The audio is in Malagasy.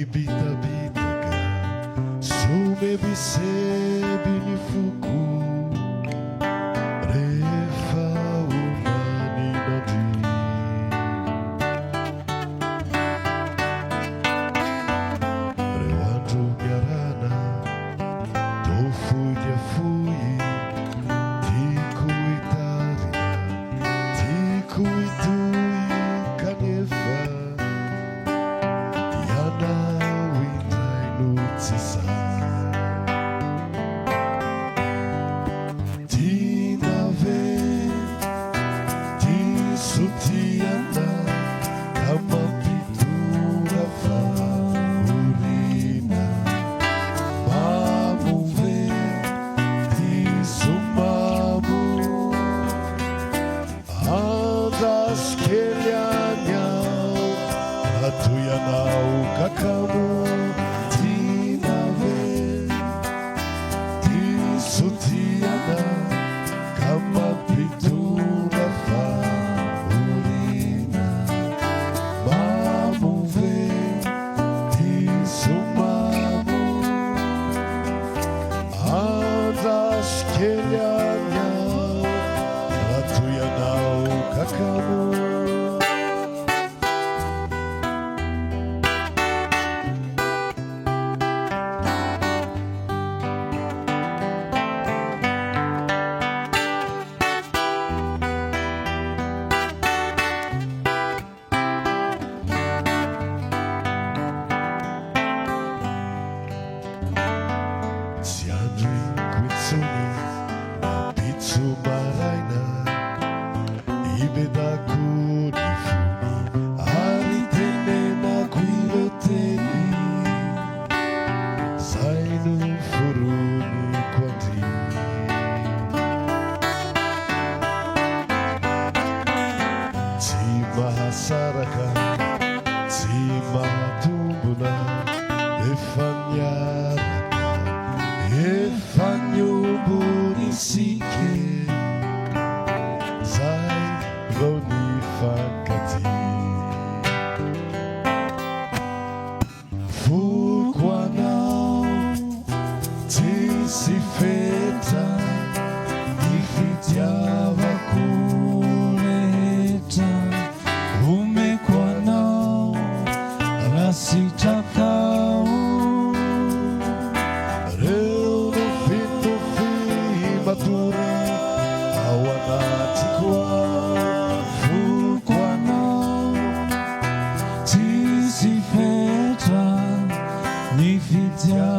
Ibita-bitaga sumebisebi ni fuku refa umani nadi rewandu miarana tofuja fuyi tiku itaria tiku itui kanefa yana winai nutsisa tinave tisutiana kama pintura favorina vamos ver tisumamu andas kelhanyau atuyanau kakamu tinave tisutiana kama pintura favorina vamos ver tisumamu andas kelhanyau atuyanau kakamu. Siadri kuitsuni na pitsu maraina ibedaku nifuni aritene na kuiroteni sainu furuni kwati tima hasaraka tima tumbuna efanyara efanyo bonisike zai bonifakati fukwanao tisifeta ifitiava kuleta umekwanao rasitakao Maturi awanatikwa Fukwanao tisifeta nifitia